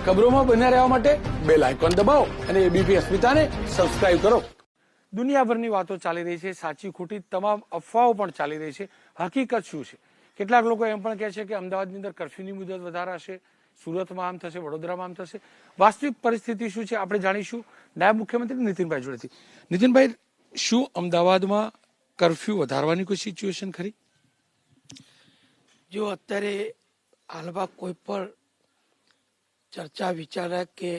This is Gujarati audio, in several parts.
ખબરોમાં બન્યા રહેવા માટે બેલ આઇકોન દબાવો અને એબીપી અસ્મિતાને સબસ્ક્રાઇબ કરો. દુનિયાભરની વાતો ચાલી રહી છે, સાચી ખોટી તમામ અફવાઓ પણ ચાલી રહી છે. હકીકત શું છે? કેટલાક લોકો એમ પણ કહે છે કે અમદાવાદની અંદર કર્ફ્યુની મુદત વધારાશે, સુરતમાં આમ થશે, વડોદરામાં આમ થશે. વાસ્તવિક પરિસ્થિતિ શું છે આપણે જાણીશું નાયબ મુખ્યમંત્રી નીતિનભાઈ જોડેથી. નીતિનભાઈ, શું અમદાવાદમાં કર્ફ્યુ વધારવાની કોઈ સિચ્યુએશન ખરી? જો અત્યારે હાલમાં કોઈ પણ ચર્ચા વિચારણા કે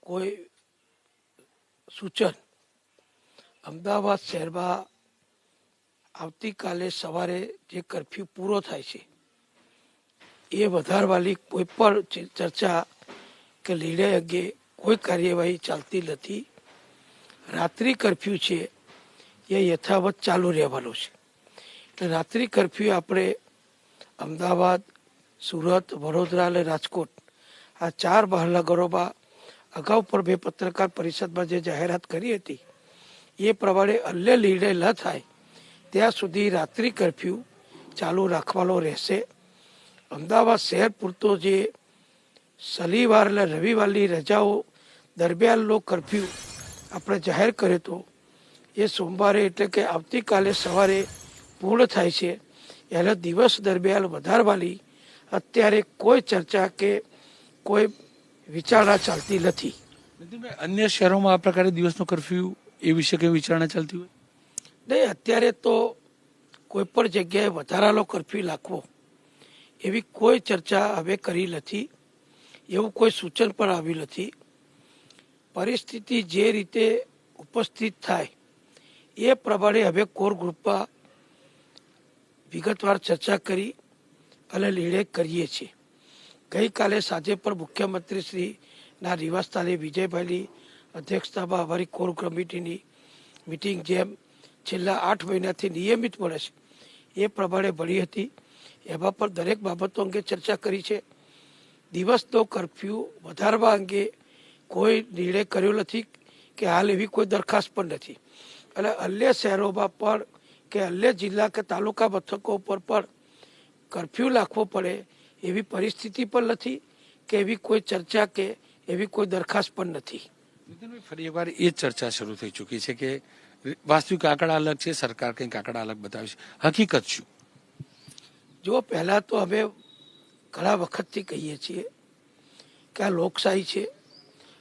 કોઈ સૂચન અમદાવાદ શહેરમાં આવતીકાલે સવારે જે કર્ફ્યુ પૂરો થાય છે એ વધારવાની કોઈ પણ ચર્ચા કે નિર્ણય અંગે કોઈ કાર્યવાહી ચાલતી નથી. રાત્રિ કર્ફ્યુ છે એ યથાવત ચાલુ રહેવાનો છે. એટલે રાત્રિ કર્ફ્યુ આપણે અમદાવાદ, સુરત, વડોદરા અને રાજકોટ આ 4 મહાનગરોમાં અગાઉ પણ મેં પત્રકાર પરિષદમાં જે જાહેરાત કરી હતી એ પ્રમાણે અન્ય નિર્ણય ન થાય ત્યાં સુધી રાત્રિ કર્ફ્યુ ચાલુ રાખવાનો રહેશે. અમદાવાદ શહેર પૂરતો જે શનિવાર અને રવિવારની રજાઓ દરમિયાનનો કર્ફ્યુ આપણે જાહેર કર્યો હતો એ સોમવારે એટલે કે આવતીકાલે સવારે પૂર્ણ થાય છે. એના દિવસ દરમિયાન વધારવાની અત્યારે કોઈ ચર્ચા કે કોઈ વિચારણા ચાલતી નથી. અન્ય શહેરોમાં આ પ્રકારે દિવસનો કર્ફ્યુ એ વિશે કઈ વિચારણા ચાલતી હોય? નહીં, અત્યારે તો કોઈ પણ જગ્યાએ વધારાનો કર્ફ્યુ રાખવો એવી કોઈ ચર્ચા હવે કરી નથી. એવું કોઈ સૂચન પણ આવ્યું નથી. પરિસ્થિતિ જે રીતે ઉપસ્થિત થાય એ પ્રમાણે હવે કોર ગ્રુપમાં વિગતવાર ચર્ચા કરી અને નિર્ણય કરીએ છીએ. ગઈકાલે સાંજે પણ મુખ્યમંત્રી શ્રીના નિવાસસ્થાને વિજયભાઈની અધ્યક્ષતામાં અમારી કોર કમિટીની મિટિંગ જેમ છેલ્લા 8 મહિનાથી નિયમિત મળે છે એ પ્રમાણે મળી હતી. એમાં પણ દરેક બાબતો અંગે ચર્ચા કરી છે. દિવસનો કર્ફ્યુ વધારવા અંગે કોઈ નિર્ણય કર્યો નથી કે હાલ એવી કોઈ દરખાસ્ત પણ નથી. અને અન્ય શહેરોમાં પણ કે અન્ય જિલ્લા કે તાલુકા મથકો પર પણ કર્ફ્યુ રાખવો પડે એવી પરિસ્થિતિ પણ નથી કે એવી કોઈ ચર્ચા કે એવી કોઈ દરખાસ્ત પણ નથી. ફરી એકવાર એ ચર્ચા શરૂ થઈ ચૂકી છે કે વાસ્તવિક આંકડા અલગ છે, સરકાર કંઈક આંકડા અલગ બતાવે છે. હકીકત શું? જો પહેલા તો અમે ઘણા વખતથી કહીએ છીએ કે આ લોકશાહી છે.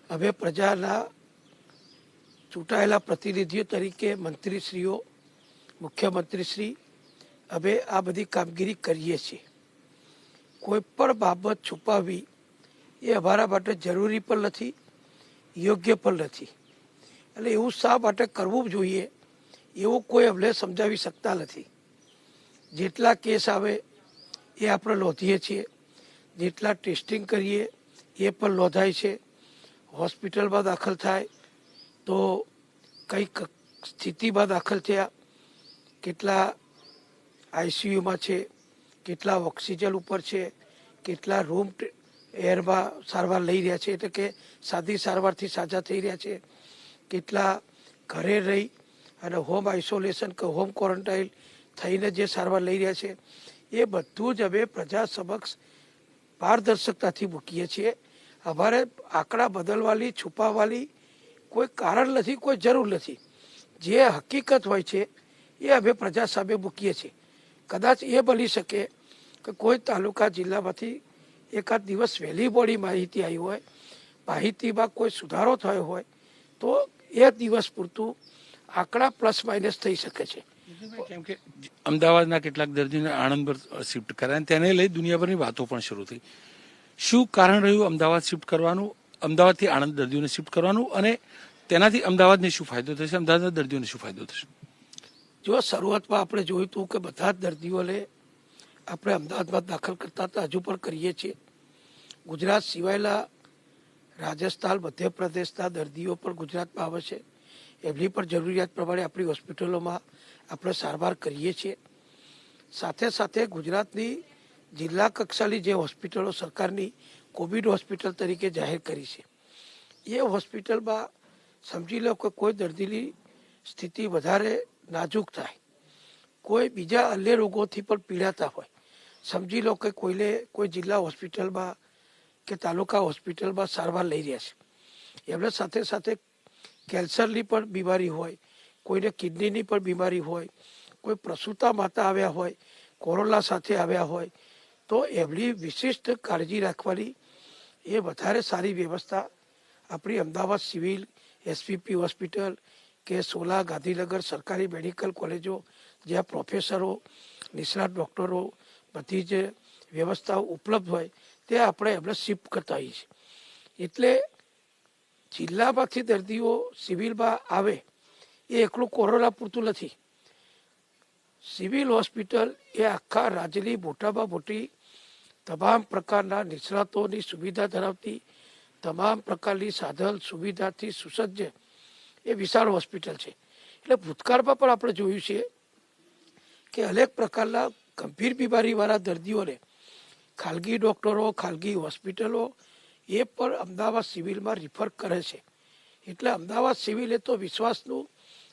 હવે પ્રજાના ચૂંટાયેલા પ્રતિનિધિઓ તરીકે મંત્રીશ્રીઓ, મુખ્યમંત્રીશ્રી હવે આ બધી કામગીરી કરીએ છીએ. કોઈ પણ બાબત છુપાવવી એ અમારા માટે જરૂરી પણ નથી, યોગ્ય પણ નથી. એટલે એવું શા માટે કરવું જોઈએ એવું કોઈ અમને સમજાવી શકતા નથી. જેટલા કેસ આવે એ આપણે નોંધીએ છીએ, જેટલા ટેસ્ટિંગ કરીએ એ પણ નોંધાય છે. હોસ્પિટલમાં દાખલ થાય તો કઈ સ્થિતિમાં દાખલ થયા, કેટલા આઈસીયુમાં છે, કેટલા ઓક્સિજન ઉપર છે, કેટલા રૂમ એરમાં સારવાર લઈ રહ્યા છે એટલે કે સાદી સારવારથી સાજા થઈ રહ્યા છે, કેટલા ઘરે રહી અને હોમ આઇસોલેશન કે હોમ ક્વોરન્ટાઇન થઈને જે સારવાર લઈ રહ્યા છે એ બધું જ અમે પ્રજા સમક્ષ પારદર્શકતાથી મૂકીએ છીએ. અમારે આંકડા બદલવાની, છુપાવવાની કોઈ કારણ નથી, કોઈ જરૂર નથી. જે હકીકત હોય છે એ અમે પ્રજા સામે મૂકીએ છીએ. કદાચ એ બની શકે કે કોઈ તાલુકા જિલ્લામાંથી એકાદ દિવસ વહેલી મોડી માહિતી આવી હોય, માહિતીમાં કોઈ સુધારો થયો હોય તો એ દિવસ પૂરતું આંકડા પ્લસ માઇનસ થઈ શકે છે. કેમ કે અમદાવાદના કેટલાક દર્દીઓને આણંદ પર શિફ્ટ કર્યા, તેને લઈ દુનિયાભરની વાતો પણ શરૂ થઈ. શું કારણ રહ્યું અમદાવાદ શિફ્ટ કરવાનું, અમદાવાદથી આણંદ દર્દીઓને શિફ્ટ કરવાનું, અને તેનાથી અમદાવાદને શું ફાયદો થશે, અમદાવાદના દર્દીઓને શું ફાયદો થશે? જો શરૂઆતમાં આપણે જોયું હતું કે બધા જ દર્દીઓને આપણે અમદાવાદમાં દાખલ કરતા હતા, હજુ પણ કરીએ છીએ. ગુજરાત સિવાયના રાજસ્થાન, મધ્યપ્રદેશના દર્દીઓ પણ ગુજરાતમાં આવે છે. એમની પણ જરૂરિયાત પ્રમાણે આપણી હોસ્પિટલોમાં આપણે સારવાર કરીએ છીએ. સાથે સાથે ગુજરાતની જિલ્લા કક્ષાની જે હોસ્પિટલો સરકારની કોવિડ હોસ્પિટલ તરીકે જાહેર કરી છે એ હોસ્પિટલમાં સમજી લો કે કોઈ દર્દીની સ્થિતિ વધારે નાજુક થાય, કોઈ બીજા અન્ય રોગોથી પણ પીડાતા હોય, સમજી લો કે કોઈને કોઈ જિલ્લા હોસ્પિટલમાં કે તાલુકા હોસ્પિટલમાં સારવાર લઈ રહ્યા છે. એમને સાથે સાથે કેન્સરની પણ બીમારી હોય, કોઈને કિડનીની પણ બીમારી હોય, કોઈ પ્રસૂતા માતા આવ્યા હોય, કોરોના સાથે આવ્યા હોય, તો એમની વિશિષ્ટ કાળજી રાખવાની એ વધારે સારી વ્યવસ્થા આપણી અમદાવાદ સિવિલ, એસપીપી હોસ્પિટલ કે સોલા, ગાંધીનગર સરકારી મેડિકલ કોલેજો, જ્યાં પ્રોફેસરો, નિષ્ણાત ડૉક્ટરો બધી જ વ્યવસ્થાઓ ઉપલબ્ધ હોય ત્યાં આપણે એમને શિફ્ટ કરતા હોઈએ છીએ. એટલે જિલ્લામાંથી દર્દીઓ સિવિલમાં આવે એ એકલું કોરોના પૂરતું નથી. સિવિલ હોસ્પિટલ એ આખા રાજ્યની મોટામાં મોટી તમામ પ્રકારના નિષ્ણાતોની સુવિધા ધરાવતી, તમામ પ્રકારની સાધન સુવિધાથી સુસજ્જ એ વિશાળ હોસ્પિટલ છે. એટલે ભૂતકાળમાં પણ આપણે જોયું છે કે અનેક પ્રકારના ગંભીર બીમારીવાળા દર્દીઓને ખાનગી ડૉક્ટરો, ખાનગી હોસ્પિટલો એ પણ અમદાવાદ સિવિલમાં રિફર કરે છે. એટલે અમદાવાદ સિવિલ એ તો વિશ્વાસનું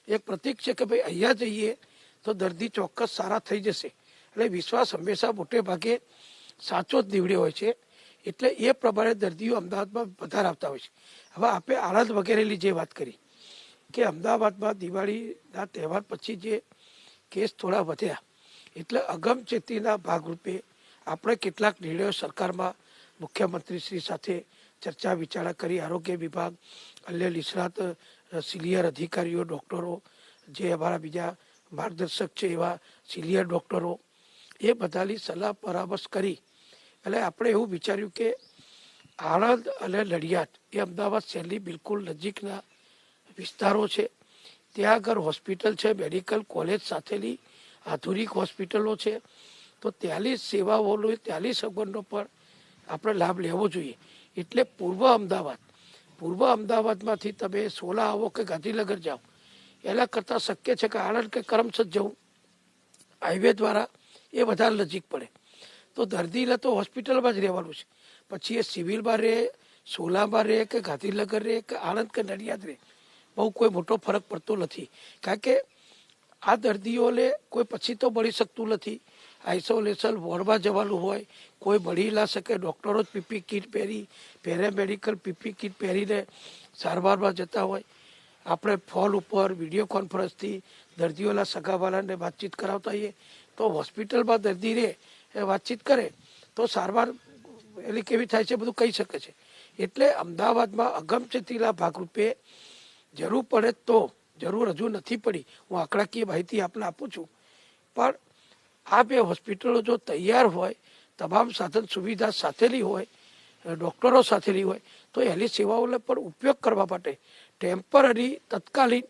એક પ્રતીક છે કે ભાઈ અહીંયા જઈએ તો દર્દી ચોક્કસ સારા થઈ જશે. એટલે વિશ્વાસ હંમેશા મોટે ભાગે સાચો જ નીવડ્યો હોય છે. એટલે એ પ્રમાણે દર્દીઓ અમદાવાદમાં વધારે આવતા હોય છે. હવે આપણે આણંદ વગેરેની જે વાત કરી કે અમદાવાદમાં દિવાળીના તહેવાર પછી જે કેસ થોડા વધ્યા, એટલે અગમચેતીના ભાગરૂપે આપણે કેટલાક નિર્ણયો સરકારમાં મુખ્યમંત્રી શ્રી સાથે ચર્ચા વિચારણા કરી. આરોગ્ય વિભાગ, અન્ય નિષ્ણાત સિનિયર અધિકારીઓ, ડૉક્ટરો, જે અમારા બીજા માર્ગદર્શક છે એવા સિનિયર ડૉક્ટરો, એ બધાની સલાહ પરામર્શ કરી એટલે આપણે એવું વિચાર્યું કે આણંદ અને નડિયાદ એ અમદાવાદ શહેરની બિલકુલ નજીકના વિસ્તારો છે. ત્યાં આગળ હોસ્પિટલ છે, મેડિકલ કોલેજ સાથેની આધુનિક હોસ્પિટલો છે. તો ત્યાંની સેવાઓનો, ત્યાંની સગવડનો પણ આપણે લાભ લેવો જોઈએ. એટલે પૂર્વ અમદાવાદમાંથી તમે સોલા આવો કે ગાંધીનગર જાઓ એના કરતાં શક્ય છે કે આણંદ કે કરમસદ જવું હાઈવે દ્વારા એ વધારે નજીક પડે. તો દર્દીને તો હોસ્પિટલમાં જ રહેવાનું છે. પછી એ સિવિલમાં રહે, સોલામાં રહે કે ગાંધીનગર રહે કે આણંદ કે નડિયાદ રહે, બહુ કોઈ મોટો ફરક પડતો નથી. કારણ કે આ દર્દીઓને કોઈ પછી તો મળી શકતું નથી. આઇસોલેશન વોર્ડમાં જવાનું હોય, કોઈ મળી ના શકે. ડૉક્ટરો જ પીપી કીટ પહેરી, પેરામેડિકલ પીપી કીટ પહેરીને સારવારમાં જતા હોય. આપણે ફોન ઉપર વિડીયો કોન્ફરન્સથી દર્દીઓના સગાવાલાને વાતચીત કરાવતા હોઈએ. તો હોસ્પિટલમાં દર્દી રહે એ વાતચીત કરે તો સારવાર એની કેવી થાય છે બધું કહી શકે છે. એટલે અમદાવાદમાં અગમચેતીના ભાગરૂપે જરૂર પડે તો, જરૂર હજુ નથી પડી, હું આંકડાકીય માહિતી આપને આપું છું, પણ આ બે હોસ્પિટલો જો તૈયાર હોય, તમામ સાધન સુવિધા સાથેની હોય, ડૉક્ટરો સાથેની હોય, તો એની સેવાઓને પણ ઉપયોગ કરવા માટે ટેમ્પરરી, તત્કાલીન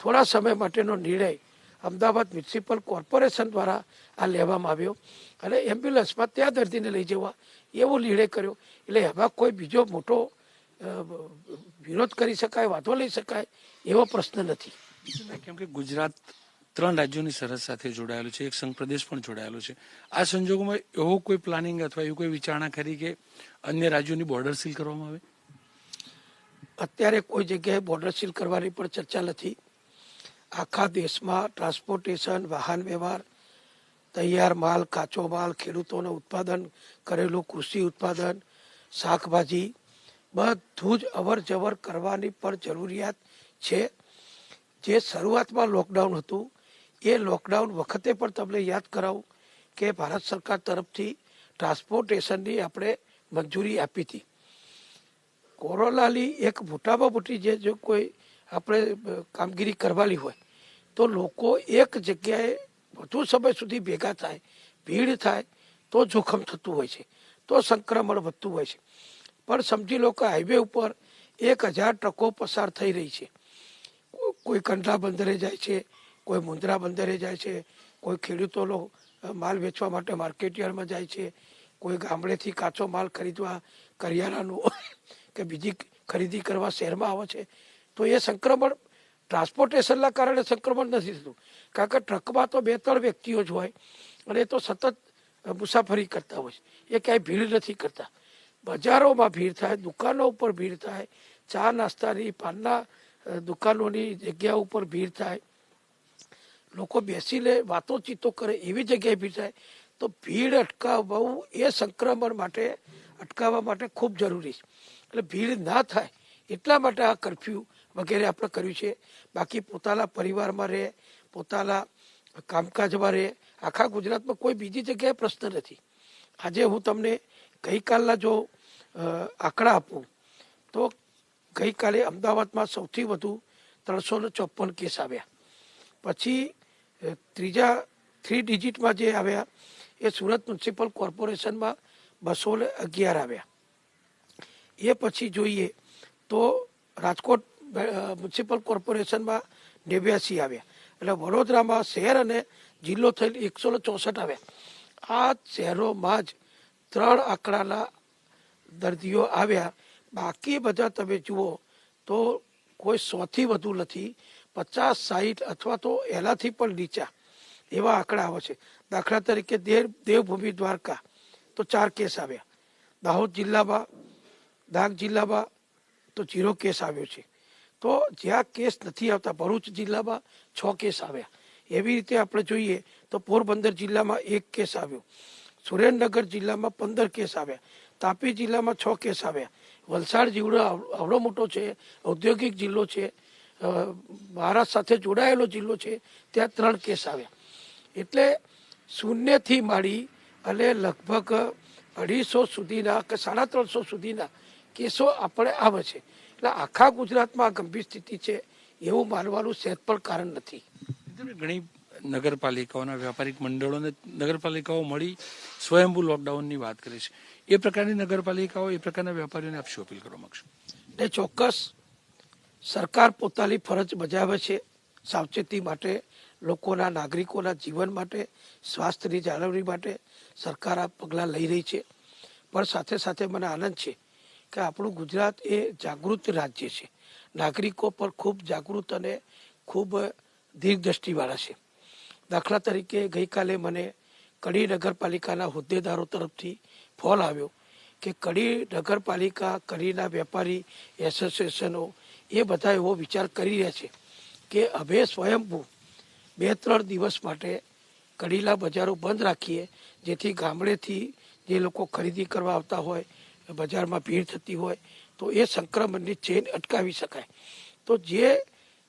થોડા સમય માટેનો નિર્ણય અમદાવાદ મ્યુનિસિપલ કોર્પોરેશન દ્વારા આ લેવામાં આવ્યો અને એમ્બ્યુલન્સમાં ત્યાં દર્દીને લઈ જવા એવો નિર્ણય કર્યો. એટલે એમાં કોઈ બીજો મોટો વિરોધ કરી શકાય, વાંધો લઈ શકાય એવો પ્રશ્ન નથી. કેમ કે ગુજરાત 3 રાજ્યોની સરહદ સાથે જોડાયેલું છે, એક સંઘ પ્રદેશ પણ જોડાયેલો છે. આ સંજોગોમાં એવો કોઈ પ્લાનિંગ અથવા એવી કોઈ વિચારણા કરી કે અન્ય રાજ્યોની બોર્ડર સીલ કરવામાં આવે? અત્યારે કોઈ જગ્યાએ બોર્ડર સીલ કરવાની પણ ચર્ચા નથી. આખા દેશમાં ટ્રાન્સપોર્ટેશન, વાહન વ્યવહાર, તૈયાર માલ, કાચો માલ, ખેડૂતોને ઉત્પાદન કરેલું કૃષિ ઉત્પાદન, શાકભાજી બધું જ અવર જવર કરવાની પણ જરૂરિયાત છે. જે શરૂઆતમાં લોકડાઉન હતું એ લોકડાઉન વખતે પણ તમને યાદ કરાવું કે ભારત સરકાર તરફથી ટ્રાન્સપોર્ટેશનની આપણે મંજૂરી આપી હતી. કોરોનાની એક મોટામાં મોટી જો કોઈ આપણે કામગીરી કરવાની હોય તો લોકો એક જગ્યાએ વધુ સમય સુધી ભેગા થાય, ભીડ થાય તો જોખમ થતું હોય છે, તો સંક્રમણ વધતું હોય છે. પણ સમજી લો કે હાઈવે ઉપર 1000 ટ્રકો પસાર થઈ રહી છે. કોઈ કંડલા બંદરે જાય છે, કોઈ મુન્દ્રા બંદરે જાય છે, કોઈ ખેડૂતોનો માલ વેચવા માટે માર્કેટયાર્ડમાં જાય છે, કોઈ ગામડેથી કાચો માલ ખરીદવા, કરિયાણાનું કે બીજી ખરીદી કરવા શહેરમાં આવે છે. તો એ સંક્રમણ ટ્રાન્સપોર્ટેશનના કારણે સંક્રમણ નથી થતું. કારણ કે ટ્રકમાં તો 2-3 વ્યક્તિઓ જ હોય અને એ તો સતત મુસાફરી કરતા હોય છે, એ ક્યાંય ભીડ નથી કરતા. બજારોમાં ભીડ થાય, દુકાનો ઉપર ભીડ થાય, ચા નાસ્તાની, પાનના દુકાનોની જગ્યા ઉપર ભીડ થાય, લોકો બેસીને વાતોચીતો કરે એવી જગ્યાએ ભીડ થાય. તો ભીડ અટકાવવું એ સંક્રમણ માટે અટકાવવા માટે ખૂબ જરૂરી છે. એટલે ભીડ ના થાય એટલા માટે આ કરફ્યુ વગેરે આપણે કર્યું છે. બાકી પોતાના પરિવારમાં રહે, પોતાના કામકાજમાં રહે, આખા ગુજરાતમાં કોઈ બીજી જગ્યાએ પ્રશ્ન નથી. આજે હું તમને ગઈકાલના જો આંકડા આપું તો ગઈકાલે અમદાવાદમાં સૌથી વધુ 354 કેસ આવ્યા. પછી ત્રીજા 3 ડિજિટમાં જે આવ્યા એ સુરત મ્યુનિસિપલ કોર્પોરેશનમાં 211 આવ્યા. એ પછી જોઈએ તો રાજકોટ મ્યુનિસિપલ કોર્પોરેશનમાં 89 આવ્યા. એટલે વડોદરામાં શહેર અને જિલ્લો થઈને 164 આવ્યા. આ શહેરોમાં જ 3 આંકડાના દર્દીઓ આવ્યા. બાકી બધા તમે જુઓ તો કોઈ 100થી વધુ નથી, 50, 60 અથવા તો એનાથી પણ નીચા એવા આંકડા આવે છે. દાખલા તરીકે દેવભૂમિ દ્વારકા તો 4 કેસ આવ્યા. દાહોદ જિલ્લામાં, ડાંગ જિલ્લામાં તો 0 કેસ આવ્યો છે. તો જ્યાં કેસ નથી આવતા, ભરૂચ જિલ્લામાં 6 કેસ આવ્યા. એવી રીતે આપણે જોઈએ તો પોરબંદર જિલ્લામાં 1 કેસ આવ્યો, સુરેન્દ્રનગર જિલ્લામાં 15 કેસ આવ્યા, તાપી જિલ્લામાં 6 કેસ આવ્યા, વલસાડ જિલ્લો આવડો મોટો છે, ઔદ્યોગિક જિલ્લો છે, મહારાષ્ટ્ર સાથે જોડાયેલો જિલ્લો છે, ત્યાં 3 કેસ આવ્યા. એટલે શૂન્યથી માંડી અને લગભગ 250 સુધીના કે 350 સુધીના કેસો આપણે આવે છે. એટલે આખા ગુજરાતમાં ગંભીર સ્થિતિ છે એવું માનવાનું સહેજ પણ કારણ નથી. ઘણી નગરપાલિકાઓના વ્યાપારિક મંડળોને નગરપાલિકાઓ મળી સ્વયંભૂ લોકડાઉનની વાત કરે છે. એ પ્રકારની નગરપાલિકાઓ, એ પ્રકારના વેપારીઓને આપ શું અપીલ કરવા માંગશો? એ ચોક્કસ સરકાર પોતાની ફરજ બજાવે છે સાવચેતી માટે, લોકોના, નાગરિકોના જીવન માટે, સ્વાસ્થ્યની જાળવણી માટે સરકાર આ પગલાં લઈ રહી છે. પણ સાથે સાથે મને આનંદ છે કે આપણું ગુજરાત એ જાગૃત રાજ્ય છે. નાગરિકો પર ખૂબ જાગૃત અને ખૂબ દીર્ઘદ્રષ્ટિવાળા છે. દાખલા તરીકે ગઈકાલે મને કડી નગરપાલિકાના હોદ્દેદારો તરફથી ફોન આવ્યો કે કડી નગરપાલિકા, કડીના વેપારી એસોસિએશનો એ બધા એવો વિચાર કરી રહ્યા છે કે હવે સ્વયંભૂ 2-3 દિવસ માટે કડીના બજારો બંધ રાખીએ, જેથી ગામડેથી જે લોકો ખરીદી કરવા આવતા હોય, બજારમાં ભીડ થતી હોય તો એ સંક્રમણની ચેન અટકાવી શકાય. તો જે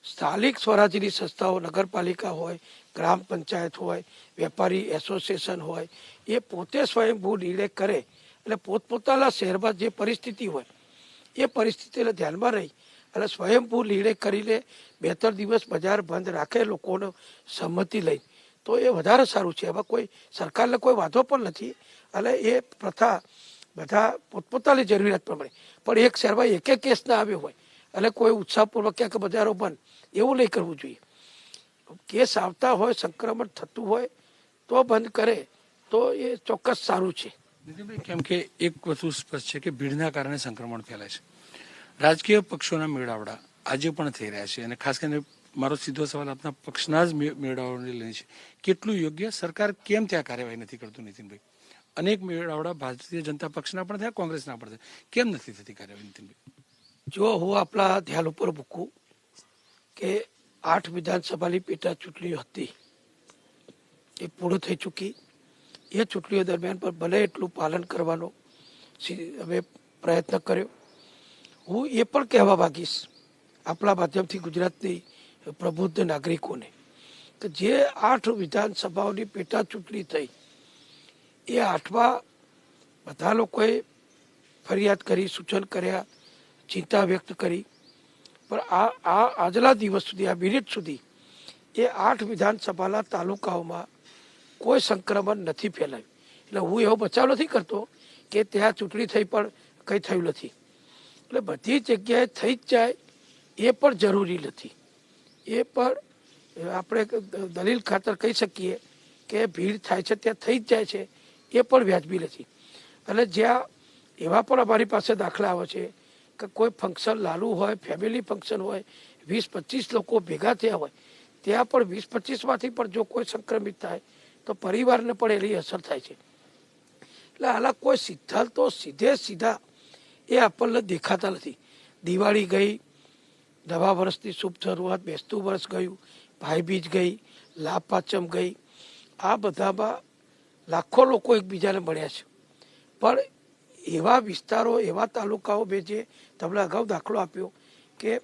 સ્થાનિક સ્વરાજ્યની સંસ્થાઓ, નગરપાલિકા હોય, ગ્રામ પંચાયત હોય, વેપારી એસોસિએશન હોય, એ પોતે સ્વયંભૂ નિર્ણય કરે એટલે પોતપોતાના શહેરમાં જે પરિસ્થિતિ હોય એ પરિસ્થિતિને ધ્યાનમાં રહી અને સ્વયંભૂ નિર્ણય કરીને 2-3 દિવસ બજાર બંધ રાખે લોકોને સંમતિ લઈ, તો એ વધારે સારું છે. એમાં કોઈ સરકારને કોઈ વાંધો પણ નથી. અને એ પ્રથા બધા પોતપોતાની જરૂરિયાત પ્રમાણે, પણ એક શહેરમાં એક કેસ ના આવ્યો હોય અને કોઈ ઉત્સાહપૂર્વક ક્યાંક બજારો બંધ, એવું નહીં કરવું જોઈએ. કેસ આવતા હોય, સંક્રમણ થતું હોય તો બંધ કરે તો એ ચોક્કસ સારું છે. નીતિનભાઈ, કેમ કે એક વસ્તુ સ્પષ્ટ છે કે ભીડના કારણે સંક્રમણ ફેલાય છે. રાજકીય પક્ષોના મેળાવડા આજે પણ થઈ રહ્યા છે અને ખાસ કરીને મારો સીધો સવાલ આપના પક્ષના જ મેળાવડાને લઈને છે. કેટલું યોગ્ય, સરકાર કેમ ત્યાં કાર્યવાહી નથી કરતું? નીતિનભાઈ, અનેક મેળાવડા ભારતીય જનતા પક્ષના પણ થયા, કોંગ્રેસના પણ થયા, કેમ નથી થતી કાર્યવાહી? નીતિનભાઈ, જો હું આપણા ધ્યાન ઉપર મૂકું કે 8 વિધાનસભાની પેટા ચૂંટણીઓ હતી એ પૂર્ણ થઈ ચૂકી. એ ચૂંટણીઓ દરમિયાન પણ બને એટલું પાલન કરવાનો અમે પ્રયત્ન કર્યો. હું એ પણ કહેવા માંગીશ આપણા માધ્યમથી ગુજરાતની પ્રબુદ્ધ નાગરિકોને કે જે 8 વિધાનસભાઓની પેટા ચૂંટણી થઈ એ 8માં બધા લોકોએ ફરિયાદ કરી, સૂચન કર્યા, ચિંતા વ્યક્ત કરી, પણ આ આજના દિવસ સુધી, આ મિનિટ સુધી એ 8 વિધાનસભાના તાલુકાઓમાં કોઈ સંક્રમણ નથી ફેલાયું. એટલે હું એવો બચાવ નથી કરતો કે ત્યાં ચૂંટણી થઈ પણ કંઈ થયું નથી. એટલે બધી જગ્યાએ થઈ જ જાય એ પણ જરૂરી નથી. એ પણ આપણે દલીલ ખાતર કહી શકીએ કે ભીડ થાય છે ત્યાં થઈ જ જાય છે એ પણ વ્યાજબી નથી. અને જ્યાં એવા પણ અમારી પાસે દાખલા આવે છે કે કોઈ ફંક્શન લાલું હોય, ફેમિલી ફંક્શન હોય, 20-25 લોકો ભેગા થયા હોય, ત્યાં પણ 20-25માંથી પણ જો કોઈ સંક્રમિત થાય તો પરિવારને પણ એની અસર થાય છે. એટલે આના કોઈ સિદ્ધાંતો સીધા એ આપણને દેખાતા નથી. દિવાળી ગઈ, નવા વર્ષની શુભ શરૂઆત, બેસતું વર્ષ ગયું, ભાઈબીજ ગઈ, લાભ પાંચમ ગઈ, આ બધામાં લાખો લોકો એકબીજાને મળ્યા છે, પણ એવા વિસ્તારો, એવા તાલુકાઓ બે જે તમને અગાઉ દાખલો આપ્યો કે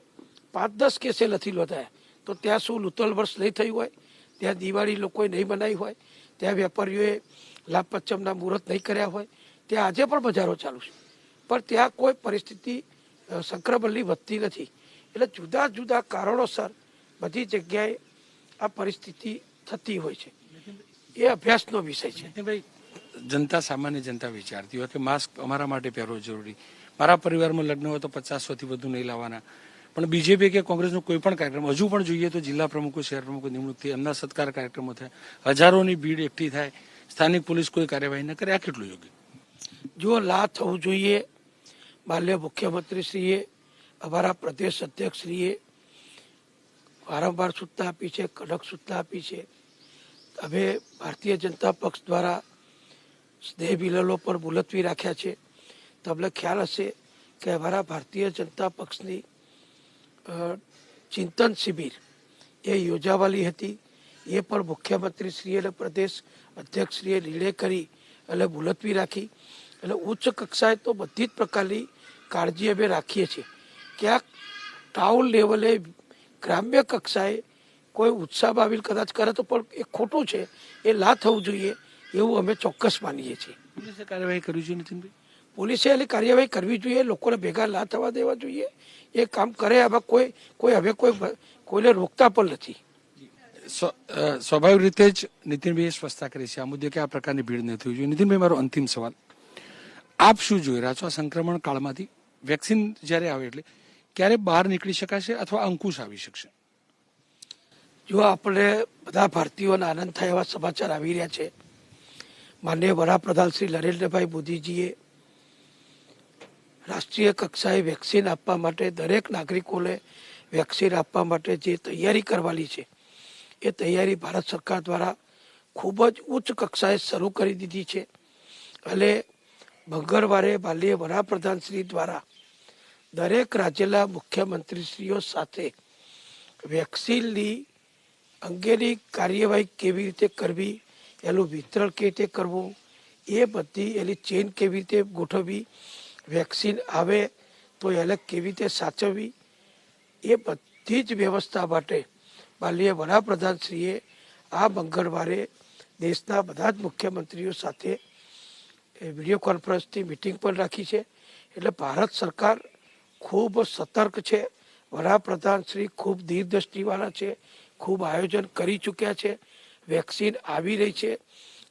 5-10 કેસે નથી નોંધાયા, તો ત્યાં શું નૂતન વર્ષ નહીં થયું હોય, ત્યાં દિવાળી લોકોએ નહીં બનાવી હોય, ત્યાં વેપારીઓએ લાભ પંચમના મુહૂર્ત નહીં કર્યા હોય, ત્યાં આજે પણ બજારો ચાલુ છે, પણ ત્યાં કોઈ પરિસ્થિતિ સંક્રમણની વધતી નથી. એટલે જુદા જુદા કારણોસર બધી જગ્યાએ આ પરિસ્થિતિ થતી હોય છે. એ અભ્યાસનો વિષય છે. ભાઈ, જનતા, સામાન્ય જનતા વિચારતી હોય કે માસ્ક અમારા માટે પહેરવો જરૂરી, મારા પરિવારમાં લગ્ન હોય તો 50-100થી વધુ નહીં લાવવાના, પણ બીજેપી કે કોંગ્રેસનો કોઈ પણ કાર્યક્રમ હજુ પણ જોઈએ તો જિલ્લા પ્રમુખો, શહેર પ્રમુખો નિમણૂક થઈ, એમના સત્કાર કાર્યક્રમો થાય, હજારોની ભીડ એકઠી થાય, સ્થાનિક પોલીસ કોઈ કાર્યવાહી ન કરે, આ કેટલું યોગ્ય? જો લાભ થવું જોઈએ. માન્ય મુખ્યમંત્રીશ્રીએ, અમારા પ્રદેશ અધ્યક્ષશ્રીએ વારંવાર સૂચના આપી છે, કડક સૂચના આપી છે. હવે ભારતીય જનતા પક્ષ દ્વારા સ્નેહ મિલનો પણ મુલતવી રાખ્યા છે. તમને ખ્યાલ હશે કે અમારા ભારતીય જનતા પક્ષની ચિંતન શિબિર એ યોજાવાલી હતી. એ પણ મુખ્યમંત્રીશ્રીએ અને પ્રદેશ અધ્યક્ષશ્રીએ નિર્ણય કરી એટલે મુલતવી રાખી. એટલે ઉચ્ચ કક્ષાએ તો બધી જ પ્રકારની કાળજી અમે રાખીએ છીએ. ક્યાંક ટાઉન લેવલે, ગ્રામ્ય કક્ષાએ કોઈ ઉત્સાહ આવીને કદાચ કરે તો પણ એ ખોટું છે, એ ના થવું જોઈએ એવું અમે ચોક્કસ માનીએ છીએ. પોલીસે કાર્યવાહી કરવી જોઈએ નીતિનભાઈ? પોલીસે એની કાર્યવાહી કરવી જોઈએ, લોકોને ભેગા ના થવા દેવા જોઈએ. એ કામ કરે, આમાં કોઈને રોકતા પણ નથી. સ્વાભાવિક રીતે જ નીતિનભાઈએ સ્પષ્ટતા કરી છે આ મુદ્દે કે આ પ્રકારની ભીડ ન થવી જોઈએ. નીતિનભાઈ, મારો અંતિમ સવાલ, આપ શું જોઈ રહ્યા છો આ સંક્રમણ કાળમાંથી? વેક્સિન જ્યારે આવે એટલે ક્યારે બહાર નીકળી શકાશે અથવા અંકુશ આવી શકશે? જો આપણે બધા ભારતીયોને આનંદ થાય એવા સમાચાર આવી રહ્યા છે. માનનીય વડાપ્રધાન શ્રી નરેન્દ્રભાઈ મોદીજીએ રાષ્ટ્રીય કક્ષાએ વેક્સિન આપવા માટે, દરેક નાગરિકોને વેક્સિન આપવા માટે જે તૈયારી કરવાની છે એ તૈયારી ભારત સરકાર દ્વારા ખૂબ જ ઉચ્ચ કક્ષાએ શરૂ કરી દીધી છે. અને મંગળવારે માનનીય વડાપ્રધાન શ્રી દ્વારા દરેક રાજ્યના મુખ્યમંત્રીશ્રીઓ સાથે વેક્સિનની અંગેની કાર્યવાહી કેવી રીતે કરવી, એનું વિતરણ કેવી રીતે કરવું, એ બધી એની ચેઇન કેવી રીતે ગોઠવવી, વેક્સિન આવે તો એને કેવી રીતે સાચવવી, એ બધી જ વ્યવસ્થા માટે માનનીય વડાપ્રધાનશ્રીએ આ મંગળવારે દેશના બધા જ મુખ્યમંત્રીઓ સાથે વિડીયો કોન્ફરન્સથી મિટિંગ પણ રાખી છે. એટલે ભારત સરકાર ખૂબ સતર્ક છે. વડાપ્રધાન શ્રી ખૂબ દીર્ઘદ્રષ્ટિવાળા છે, ખૂબ આયોજન કરી ચૂક્યા છે. વેક્સિન આવી રહી છે.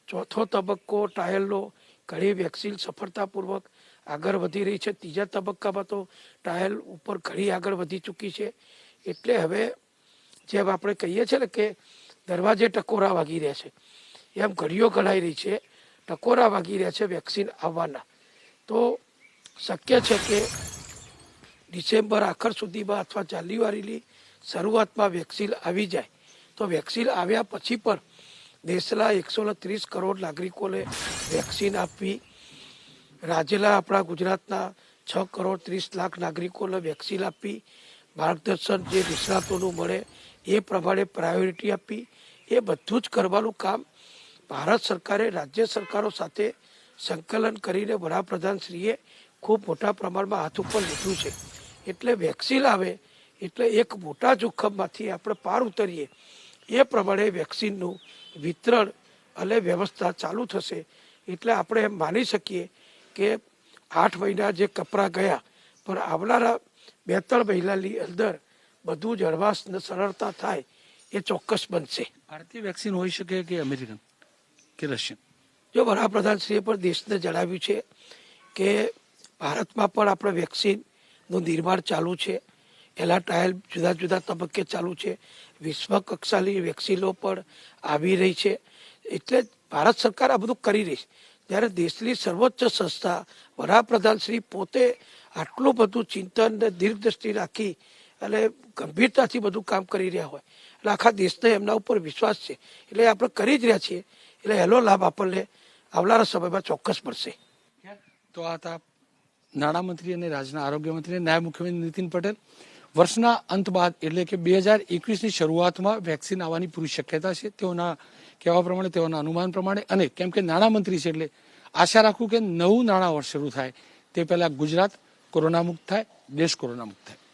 4થો તબક્કો ટ્રાયલનો ઘણી વેક્સિન સફળતાપૂર્વક આગળ વધી રહી છે. 3જા તબક્કામાં તો ટ્રાયલ ઉપર ઘણી આગળ વધી ચૂકી છે. એટલે હવે જેમ આપણે કહીએ છીએ ને કે દરવાજે ટકોરા વાગી રહ્યા છે, એમ ઘડીઓ ગણાઈ રહી છે, ટકોરા વાગી રહ્યા છે વેક્સિન આવવાના. તો શક્ય છે કે ડિસેમ્બર આખર સુધીમાં અથવા જાન્યુઆરીની શરૂઆતમાં વેક્સિન આવી જાય. તો વેક્સિન આવ્યા પછી પણ દેશના 130 કરોડ નાગરિકોને વેક્સિન આપવી, રાજ્યના આપણા ગુજરાતના 6 કરોડ 30 લાખ નાગરિકોને વેક્સિન આપવી, માર્ગદર્શન જે નિષ્ણાતોનું મળે એ પ્રમાણે પ્રાયોરિટી આપવી, એ બધું જ કરવાનું કામ ભારત સરકારે રાજ્ય સરકારો સાથે સંકલન કરીને વડાપ્રધાનશ્રીએ ખૂબ મોટા પ્રમાણમાં હાથ ઉપર લીધું છે. એટલે વેક્સિન આવે એટલે એક મોટા જોખમમાંથી આપણે પાર ઉતરીએ એ પ્રમાણે વેક્સિનનું વિતરણ અને વ્યવસ્થા ચાલુ થશે. એટલે આપણે એમ માની શકીએ કે 8 મહિના જે કપરા ગયા પણ આવનારા 2-3 મહિનાની અંદર બધું જ હળવાશ ને સરળતા થાય એ ચોક્કસ બનશે. ભારતીય વેક્સિન હોઈ શકે કે અમેરિકન કે રશિયન? જો વડાપ્રધાનશ્રીએ પણ દેશને જણાવ્યું છે કે ભારતમાં પણ આપણે વેક્સિનનું નિર્માણ ચાલુ છે, એના ટ્રાયલ જુદા જુદા તબક્કે ચાલુ છે, વિશ્વ કક્ષાની વેક્સિનો પણ આવી રહી છે. એટલે ભારત સરકાર આ બધું કરી રહી છે. જ્યારે દેશની સર્વોચ્ચ સંસ્થા વડાપ્રધાનશ્રી પોતે આટલું બધું ચિંતન ને દીર્ઘદ્રષ્ટિ રાખી અને ગંભીરતાથી બધું કામ કરી રહ્યા હોય એટલે આખા દેશને એમના ઉપર વિશ્વાસ છે. એટલે આપણે કરી જ રહ્યા છીએ. એટલે એનો લાભ આપણને આવનારા સમયમાં ચોક્કસ મળશે. તો આ હતા નાણામંત્રી અને રાજ્યના આરોગ્ય મંત્રી નાયબ મુખ્યમંત્રી નીતિન પટેલ. વર્ષના અંત બાદ એટલે કે 2021ની શરૂઆતમાં વેક્સિન આવવાની પૂરી શક્યતા છે તેઓના કહેવા પ્રમાણે, તેઓના અનુમાન પ્રમાણે. અને કેમ કે નાણામંત્રી છે એટલે આશા રાખું કે નવું નાણાં વર્ષ શરૂ થાય તે પહેલા ગુજરાત કોરોના મુક્ત થાય, દેશ કોરોના મુક્ત થાય.